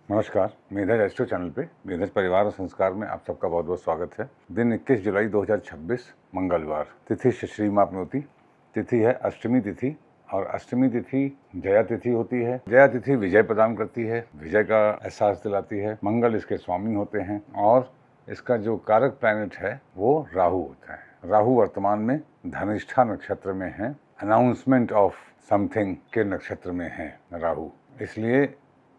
नमस्कार, मेधज astro channel पे मेधज परिवार और संस्कार में आप सबका बहुत बहुत स्वागत है। दिन 21 जुलाई 2026 मंगलवार, तिथि श्री मापनौती, तिथि है अष्टमी तिथि और अष्टमी तिथि जया तिथि होती है। जया तिथि विजय प्रदान करती है, विजय का एहसास दिलाती है। मंगल इसके स्वामी होते हैं और इसका जो कारक प्लैनेट है वो राहु होता है। राहु वर्तमान में धनिष्ठा नक्षत्र में है, अनाउंसमेंट ऑफ समथिंग के नक्षत्र में है राहु। इसलिए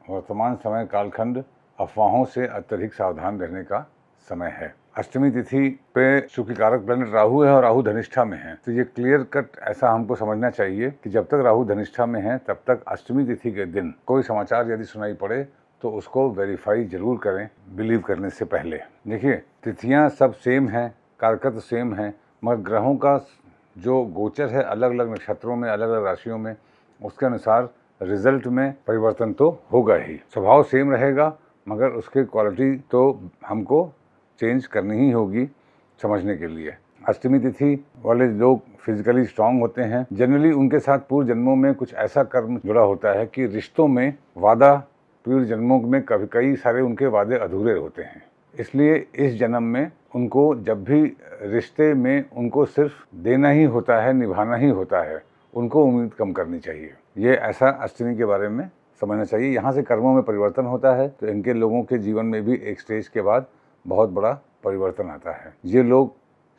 वर्तमान समय कालखंड अफवाहों से अत्यधिक सावधान रहने का समय है। अष्टमी तिथि पे चूंकि कारक प्लैनेट राहु है और राहु धनिष्ठा में है, तो ये क्लियर कट ऐसा हमको समझना चाहिए कि जब तक राहु धनिष्ठा में है तब तक अष्टमी तिथि के दिन कोई समाचार यदि सुनाई पड़े तो उसको वेरीफाई जरूर करें बिलीव करने से पहले। देखिए, तिथियां सब सेम हैं, कारकत्व सेम हैं, मगर ग्रहों का जो गोचर है अलग अलग नक्षत्रों में, अलग अलग राशियों में, उसके अनुसार रिजल्ट में परिवर्तन तो होगा ही। स्वभाव सेम रहेगा मगर उसकी क्वालिटी तो हमको चेंज करनी ही होगी समझने के लिए। अष्टमी तिथि वाले लोग फिजिकली स्ट्रांग होते हैं। जनरली उनके साथ पूर्व जन्मों में कुछ ऐसा कर्म जुड़ा होता है कि रिश्तों में वादा पूर्व जन्मों में कई सारे उनके वादे अधूरे होते हैं। इसलिए इस जन्म में उनको जब भी रिश्ते में उनको सिर्फ देना ही होता है, निभाना ही होता है, उनको उम्मीद कम करनी चाहिए। ये ऐसा अष्टमी के बारे में समझना चाहिए। यहाँ से कर्मों में परिवर्तन होता है तो इनके लोगों के जीवन में भी एक स्टेज के बाद बहुत बड़ा परिवर्तन आता है। ये लोग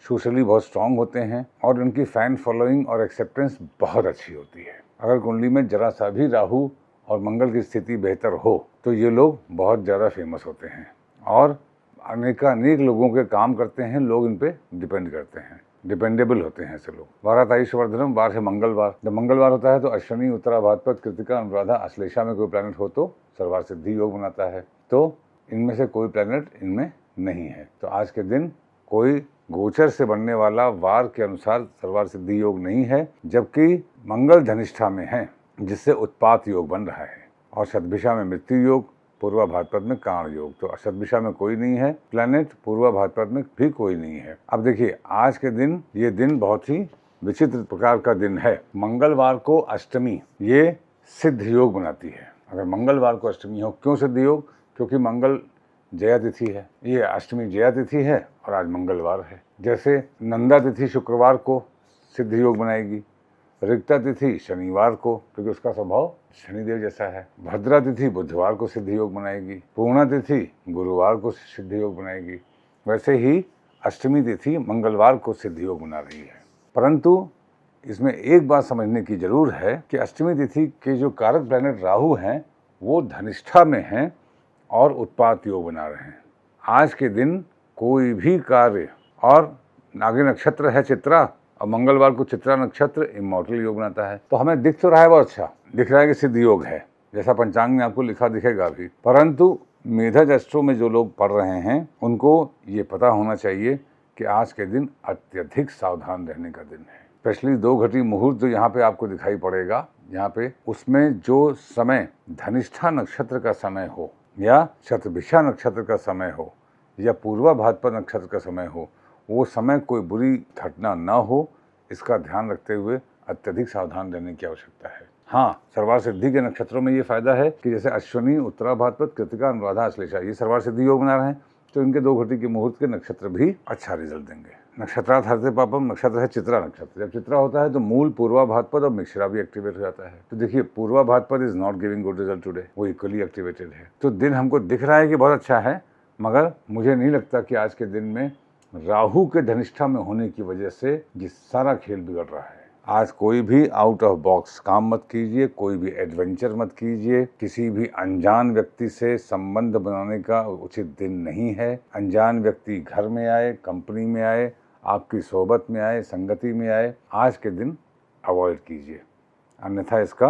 सोशली बहुत स्ट्रांग होते हैं और उनकी फैन फॉलोइंग और एक्सेप्टेंस बहुत अच्छी होती है। अगर कुंडली में जरा सा भी राहु और मंगल की स्थिति बेहतर हो तो ये लोग बहुत ज़्यादा फेमस होते हैं और अनेक लोगों के काम करते हैं। लोग इन पे डिपेंड करते हैं, डिपेंडेबल होते हैं ऐसे लोग। वारात आयुष्यवर्धनम, वार है मंगलवार। जब मंगलवार होता है तो अश्विनी, उत्तरा, भाद्रपद, कृतिका, अनुराधा, अश्लेषा में कोई प्लैनेट हो तो सर्वार्थ सिद्धि योग बनाता है। तो इनमें से कोई प्लैनेट इनमें नहीं है, तो आज के दिन कोई गोचर से बनने वाला वार के अनुसार सर्वार्थ सिद्धि योग नहीं है, जबकि मंगल धनिष्ठा में है जिससे उत्पात योग बन रहा है और शतभिषा में मृत्यु योग, पूर्वा भाद्रपद में काण योग। तो शतभिषा में कोई नहीं है प्लैनेट, पूर्वा भाद्रपद में भी कोई नहीं है। अब देखिए, आज के दिन ये दिन बहुत ही विचित्र प्रकार का दिन है। मंगलवार को अष्टमी ये सिद्ध योग बनाती है। अगर मंगलवार को अष्टमी हो, क्यों सिद्ध योग? क्योंकि मंगल जया तिथि है, ये अष्टमी जया तिथि है और आज मंगलवार है। जैसे नंदा तिथि शुक्रवार को सिद्ध योग बनाएगी, रिक्ता तिथि शनिवार को क्योंकि उसका स्वभाव शनिदेव जैसा है, भद्रा तिथि बुधवार को सिद्ध योग बनाएगी, पूर्णा तिथि गुरुवार को सिद्ध योग बनाएगी। वैसे ही अष्टमी तिथि मंगलवार को सिद्ध योग बना रही है। परंतु इसमें एक बात समझने की जरूर है कि अष्टमी तिथि के जो कारक प्लैनेट राहु हैं वो धनिष्ठा में हैं और उत्पात योग बना रहे हैं। आज के दिन कोई भी कार्य, और आगे नक्षत्र है चित्रा और मंगलवार को चित्रा नक्षत्र इमॉर्टल योग बनाता है, तो हमें दिख तो रहा है, वो अच्छा दिख रहा है कि सिद्ध योग है जैसा पंचांग में आपको लिखा दिखेगा भी। परंतु मेधज एस्ट्रो में जो लोग पढ़ रहे हैं उनको ये पता होना चाहिए कि आज के दिन अत्यधिक सावधान रहने का दिन है। स्पेशली 2 घटी मुहूर्त जो यहाँ पे आपको दिखाई पड़ेगा, यहाँ पे उसमें जो समय धनिष्ठा नक्षत्र का समय हो या शतभिषा नक्षत्र का समय हो या पूर्वा भाद्रपद नक्षत्र का समय हो, वो समय कोई बुरी घटना न हो, इसका ध्यान रखते हुए अत्यधिक सावधान रहने की आवश्यकता है। हाँ, सर्वार्थ सिद्धि के नक्षत्रों में ये फायदा है कि जैसे अश्विनी, उत्तरा, भाद्रपद, कृतिका, अनुराधा, अश्लेषा ये सर्वार्थ सिद्धि योग बना रहे हैं, तो इनके 2 घटी के मुहूर्त के नक्षत्र भी अच्छा रिजल्ट देंगे। नक्षत्रार्थ हरते पापम नक्षत्र है चित्रा नक्षत्र। जब चित्रा होता है तो मूल, पूर्वा भाद्रपद और मिश्रा भी एक्टिवेट हो जाता है। तो देखिए, Purva Bhadrapada is not giving good result today, वो इक्वली एक्टिवेटेड है। तो दिन हमको दिख रहा है कि बहुत अच्छा है, मगर मुझे नहीं लगता कि आज के दिन में राहु के धनिष्ठा में होने की वजह से ये सारा खेल बिगड़ रहा है। आज कोई भी आउट ऑफ बॉक्स काम मत कीजिए, कोई भी एडवेंचर मत कीजिए, किसी भी अनजान व्यक्ति से संबंध बनाने का उचित दिन नहीं है। अनजान व्यक्ति घर में आए, कंपनी में आए, आपकी सोबत में आए, संगति में आए, आज के दिन अवॉइड कीजिए, अन्यथा इसका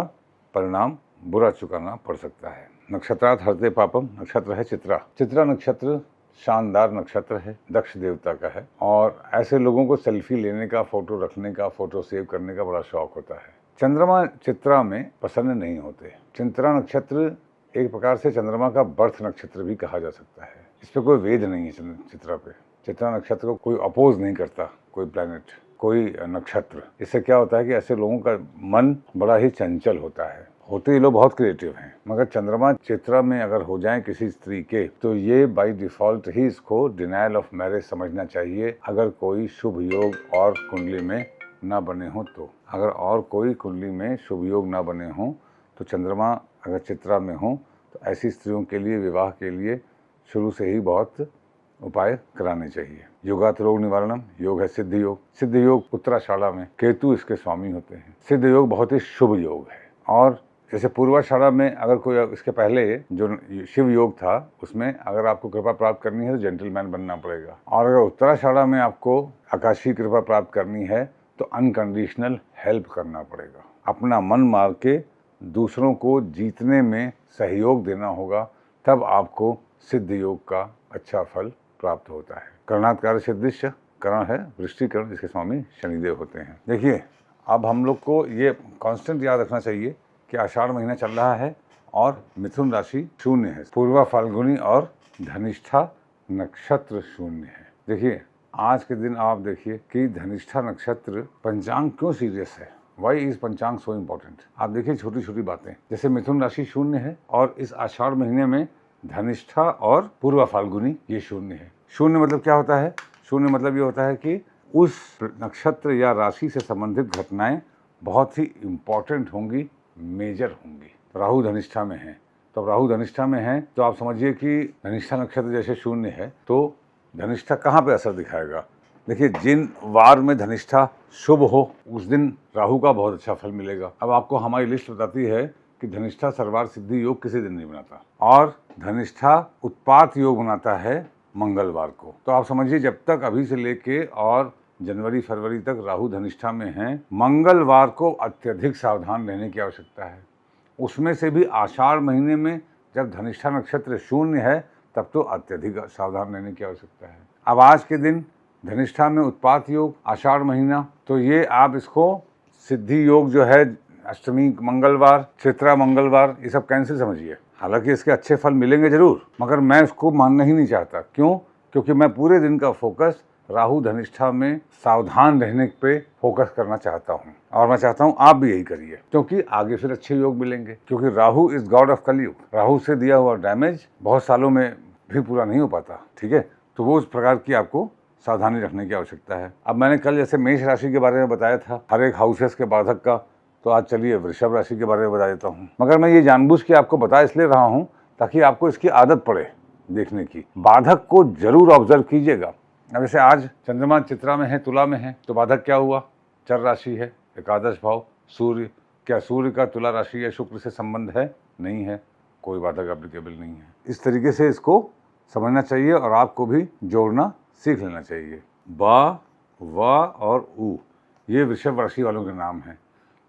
परिणाम बुरा चुकाना पड़ सकता है। नक्षत्रार्थ हरते पापम नक्षत्र है चित्रा। चित्रा नक्षत्र शानदार नक्षत्र है, दक्ष देवता का है और ऐसे लोगों को सेल्फी लेने का, फोटो रखने का, फोटो सेव करने का बड़ा शौक होता है। चंद्रमा चित्रा में प्रसन्न नहीं होते। चित्रा नक्षत्र एक प्रकार से चंद्रमा का बर्थ नक्षत्र भी कहा जा सकता है। इस पर कोई वेद नहीं है चित्रा पे। चित्रा नक्षत्र को कोई अपोज नहीं करता, कोई प्लैनेट, कोई नक्षत्र। इससे क्या होता है कि ऐसे लोगों का मन बड़ा ही चंचल होता है होते ये लोग बहुत क्रिएटिव हैं, मगर चंद्रमा चित्रा में अगर हो जाए किसी स्त्री के तो ये बाय डिफॉल्ट ही इसको डिनायल ऑफ मैरिज समझना चाहिए, अगर कोई शुभ योग और कुंडली में ना बने हो तो। अगर और कोई कुंडली में शुभ योग ना बने हों तो चंद्रमा अगर चित्रा में हो तो ऐसी स्त्रियों के लिए विवाह के लिए शुरू से ही बहुत उपाय कराने चाहिए। योगात रोग निवारणम योग है सिद्ध योग। सिद्ध योग उत्तराषाढ़ा में केतु इसके स्वामी होते हैं। सिद्ध योग बहुत ही शुभ योग है। और जैसे पूर्वाषाढ़ा में अगर कोई इसके पहले जो शिव योग था उसमें अगर आपको कृपा प्राप्त करनी है तो जेंटलमैन बनना पड़ेगा, और अगर उत्तराषाढ़ा में आपको आकाशीय कृपा प्राप्त करनी है तो अनकंडीशनल हेल्प करना पड़ेगा। अपना मन मार के दूसरों को जीतने में सहयोग देना होगा, तब आपको सिद्ध योग का अच्छा फल प्राप्त होता है। कर्णात्कार सिद्धिश्च, कर्ण है वृष्टिकर्ण जिसके स्वामी शनिदेव होते हैं। देखिए अब हम लोग को ये कांस्टेंट याद रखना चाहिए कि आषाढ़ महीना चल रहा है और मिथुन राशि शून्य है, पूर्वा फाल्गुनी और धनिष्ठा नक्षत्र शून्य है। देखिए आज के दिन आप देखिए कि धनिष्ठा नक्षत्र पंचांग क्यों सीरियस है, वाई इज पंचांग सो इम्पोर्टेंट। आप देखिए छोटी छोटी बातें, जैसे मिथुन राशि शून्य है और इस आषाढ़ महीने में धनिष्ठा और पूर्वा फाल्गुनी ये शून्य है। शून्य मतलब क्या होता है? शून्य मतलब ये होता है कि उस नक्षत्र या राशि से संबंधित घटनाएं बहुत ही इम्पोर्टेंट होंगी, मेजर होंगी। राहु धनिष्ठा में है, तो राहु धनिष्ठा में है तो आप समझिए कि धनिष्ठा नक्षत्र जैसे शून्य है तो धनिष्ठा कहाँ पे असर दिखाएगा? देखिए जिन वार में धनिष्ठा शुभ हो उस दिन राहु का बहुत अच्छा फल मिलेगा। अब आपको हमारी लिस्ट बताती है कि धनिष्ठा सर्वार सिद्धि योग किसी दिन नहीं बनाता और धनिष्ठा उत्पात योग बनाता है मंगलवार को। तो आप समझिए जब तक अभी से लेके और जनवरी फरवरी तक राहु धनिष्ठा में हैं, मंगलवार को अत्यधिक सावधान रहने की आवश्यकता है। उसमें से भी आषाढ़ महीने में जब धनिष्ठा नक्षत्र शून्य है तब तो अत्यधिक सावधान रहने की आवश्यकता है। अब आज के दिन धनिष्ठा में उत्पात योग, आषाढ़ महीना, तो ये आप इसको सिद्धि योग जो है अष्टमी मंगलवार, चित्रा मंगलवार, ये सब कैंसिल समझिए। हालांकि इसके अच्छे फल मिलेंगे जरूर, मगर मैं इसको मानना ही नहीं चाहता। क्यों? क्योंकि मैं पूरे दिन का फोकस राहु धनिष्ठा में सावधान रहने पे फोकस करना चाहता हूँ, और मैं चाहता हूँ आप भी यही करिए, क्योंकि आगे फिर अच्छे योग मिलेंगे। क्योंकि राहु इज गॉड ऑफ कलयुग, राहु से दिया हुआ डैमेज बहुत सालों में भी पूरा नहीं हो पाता, ठीक है? तो वो उस प्रकार की आपको सावधानी रखने की आवश्यकता है। अब मैंने कल जैसे मेष राशि के बारे में बताया था, हर एक हाउसेस के बाधक का, तो आज चलिए वृषभ राशि के बारे में बता देता हूँ। मगर मैं ये जानबूझ के आपको बता इसलिए रहा हूँ ताकि आपको इसकी आदत पड़े देखने की। बाधक को जरूर ऑब्जर्व कीजिएगा। अब जैसे आज चंद्रमा चित्रा में है, तुला में है, तो बाधक क्या हुआ? चर राशि है, एकादश भाव, सूर्य। क्या सूर्य का तुला राशि या शुक्र से संबंध है? नहीं है, कोई बाधक एप्लीकेबल नहीं है। इस तरीके से इसको समझना चाहिए और आपको भी जोड़ना सीख लेना चाहिए। बा, वा और ऊ, ये वृषभ राशि वालों के नाम हैं।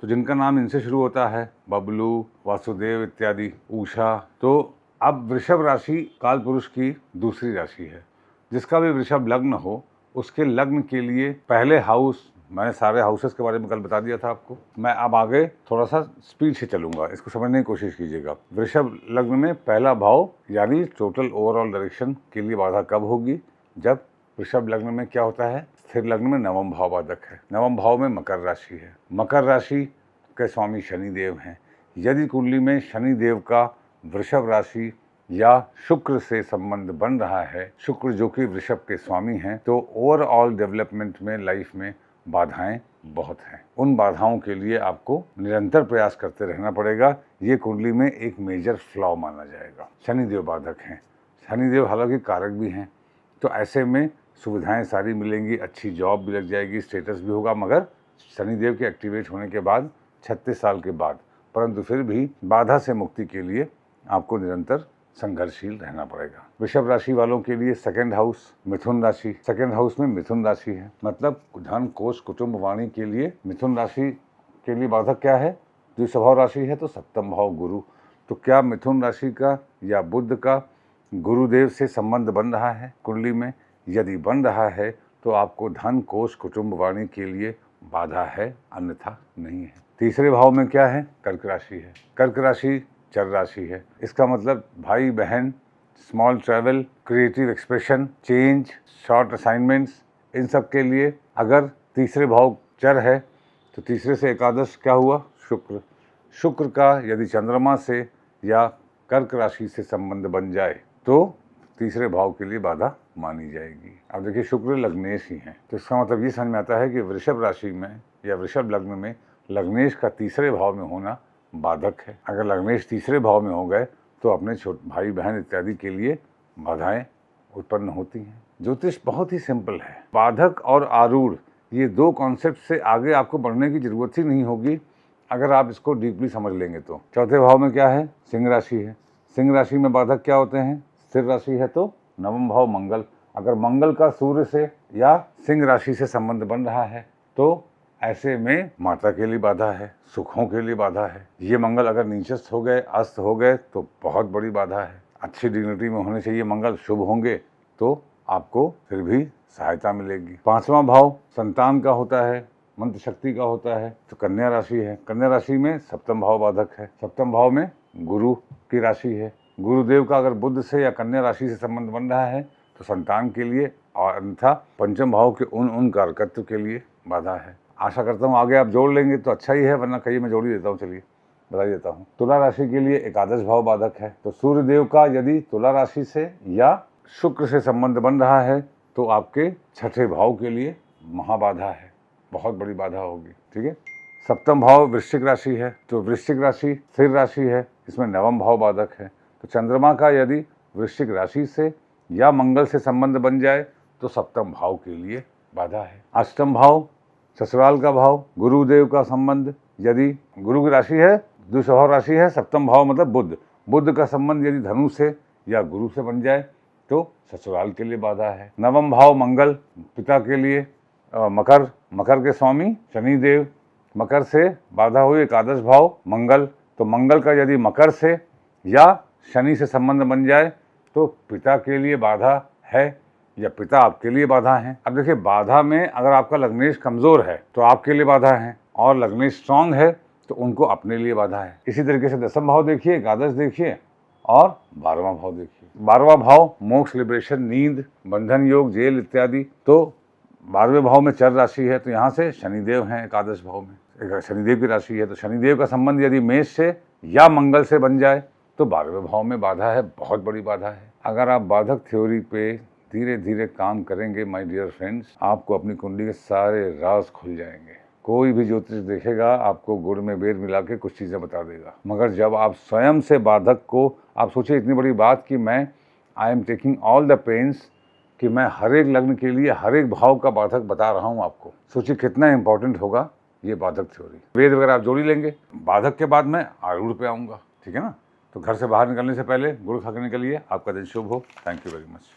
तो जिनका नाम इनसे शुरू होता है, बबलू, वासुदेव इत्यादि, उषा, तो अब वृषभ राशि काल पुरुष की दूसरी राशि है। जिसका भी वृषभ लग्न हो उसके लग्न के लिए पहले हाउस, मैंने सारे हाउसेस के बारे में कल बता दिया था आपको। मैं अब आगे थोड़ा सा स्पीड से चलूंगा, इसको समझने की कोशिश कीजिएगा। वृषभ लग्न में पहला भाव यानी टोटल ओवरऑल डायरेक्शन के लिए बाधा कब होगी? जब वृषभ लग्न में क्या होता है? स्थिर लग्न में नवम भाव बाधक है। नवम भाव में मकर राशि है। मकर राशि के स्वामी शनिदेव हैं। यदि कुंडली में शनिदेव का वृषभ राशि या शुक्र से संबंध बन रहा है, शुक्र जो कि वृषभ के स्वामी हैं, तो ओवरऑल डेवलपमेंट में लाइफ में बाधाएं बहुत हैं। उन बाधाओं के लिए आपको निरंतर प्रयास करते रहना पड़ेगा। ये कुंडली में एक मेजर फ्लॉ माना जाएगा। शनिदेव बाधक हैं। शनिदेव हालांकि कारक भी हैं, तो ऐसे में सुविधाएं सारी मिलेंगी, अच्छी जॉब भी लग जाएगी, स्टेटस भी होगा, मगर शनिदेव के एक्टिवेट होने के बाद 36 साल के बाद, परंतु फिर भी बाधा से मुक्ति के लिए आपको निरंतर संघर्षशील रहना पड़ेगा। वृषभ राशि वालों के लिए सेकंड हाउस मिथुन राशि, सेकंड हाउस में मिथुन राशि है, मतलब धन, कोष, कुटुंब, वाणी के लिए मिथुन राशि के लिए बाधक क्या है? द्विस्वभाव राशि है तो सप्तम भाव गुरु। तो क्या मिथुन राशि का या बुध का गुरुदेव से संबंध बन रहा है कुंडली में? यदि बन रहा है तो आपको धन, कोष, कुटुंब, वाणी के लिए बाधा है, अन्यथा नहीं है। तीसरे भाव में क्या है? कर्क राशि है। कर्क राशि चर राशि है। इसका मतलब भाई बहन, small travel, creative expression, change, short assignments, इन सब के लिए अगर तीसरे भाव चर है तो तीसरे से एकादश क्या हुआ? शुक्र। शुक्र का यदि चंद्रमा से या कर्क राशि से संबंध बन जाए तो तीसरे भाव के लिए बाधा मानी जाएगी। अब देखिए शुक्र लग्नेश ही है, तो इसका मतलब ये समझ में आता है कि वृषभ राशि में या वृषभ लग्न में लग्नेश का तीसरे भाव में होना बाधक है। अगर लग्नेश तीसरे भाव में हो गए तो अपने छोटे भाई बहन इत्यादि के लिए बाधाएं उत्पन्न होती हैं। ज्योतिष बहुत ही सिंपल है। बाधक और आरूढ़ ये दो कॉन्सेप्ट से आगे आपको बढ़ने की जरूरत ही नहीं होगी अगर आप इसको डीपली समझ लेंगे तो। चौथे भाव में क्या है? सिंह राशि है। सिंह राशि में बाधक क्या होते हैं? स्थिर राशि है तो नवम भाव मंगल। अगर मंगल का सूर्य से या सिंह राशि से संबंध बन रहा है तो ऐसे में माता के लिए बाधा है, सुखों के लिए बाधा है। ये मंगल अगर नीचस्थ हो गए, अस्त हो गए तो बहुत बड़ी बाधा है। अच्छी डिग्निटी में होने चाहिए मंगल, शुभ होंगे तो आपको फिर भी सहायता मिलेगी। पांचवा भाव संतान का होता है, मंत्र शक्ति का होता है, तो कन्या राशि है। कन्या राशि में सप्तम भाव बाधक है। सप्तम भाव में गुरु की राशि है। गुरुदेव का अगर बुध से या कन्या राशि से संबंध बन रहा है तो संतान के लिए और अन्यथा पंचम भाव के उन कारकत्व के लिए बाधा है। आशा करता हूँ आगे आप जोड़ लेंगे तो अच्छा ही है, वरना कहीं मैं जोड़ ही देता हूँ। चलिए बता देता हूँ। तुला राशि के लिए एकादश भाव बाधक है। तो सूर्य देव का यदि तुला राशि से या शुक्र से संबंध बन रहा है तो आपके छठे भाव के लिए महाबाधा है, बहुत बड़ी बाधा होगी। ठीक है। सप्तम भाव वृश्चिक राशि है, तो वृश्चिक राशि स्थिर राशि है, इसमें नवम भाव बाधक है। तो चंद्रमा का यदि वृश्चिक राशि से या मंगल से संबंध बन जाए तो सप्तम भाव के लिए बाधा है। अष्टम भाव ससुराल का भाव, गुरुदेव का संबंध यदि गुरु की राशि है, द्विस्वभाव राशि है, सप्तम भाव मतलब बुध, बुध का संबंध यदि धनु से या गुरु से बन जाए तो ससुराल के लिए बाधा है। नवम भाव मंगल पिता के लिए, मकर, मकर के स्वामी शनिदेव, मकर से बाधा हुई। एकादश भाव मंगल, तो मंगल का यदि मकर से या शनि से संबंध बन जाए तो पिता के लिए बाधा है या पिता आपके लिए बाधा है। अब देखिए बाधा में अगर आपका लग्नेश कमजोर है तो आपके लिए बाधा है, और लग्नेश स्ट्रांग है तो उनको अपने लिए बाधा है। इसी तरीके से दसम भाव देखिए, एकादश देखिए और 12वां भाव देखिए। 12वां भाव मोक्ष, लिबरेशन, नींद, बंधन योग, जेल इत्यादि। तो 12वें भाव में चर राशि है, तो यहाँ से शनिदेव हैं एकादश भाव में, शनिदेव की राशि है। तो शनिदेव का संबंध यदि मेष से या मंगल से बन जाए तो 12वें भाव में बाधा है, बहुत बड़ी बाधा है। अगर आप बाधक थ्योरी पे धीरे धीरे काम करेंगे माय डियर फ्रेंड्स, आपको अपनी कुंडली के सारे राज खुल जाएंगे। कोई भी ज्योतिष देखेगा आपको गुड़ में बेर मिला के कुछ चीज़ें बता देगा, मगर जब आप स्वयं से बाधक को, आप सोचिए इतनी बड़ी बात कि मैं I am taking all the pains कि मैं हर एक लग्न के लिए हर एक भाव का बाधक बता रहा हूँ आपको। सोचिए कितना इंपॉर्टेंट होगा ये बाधक थ्योरी। वेद वगैरह आप जोड़ी लेंगे, बाधक के बाद मैं आरूढ़ पे आऊँगा। ठीक है ना। तो घर से बाहर निकलने से पहले गुड़ खा के निकलिए। आपका दिन शुभ हो। Thank you very much.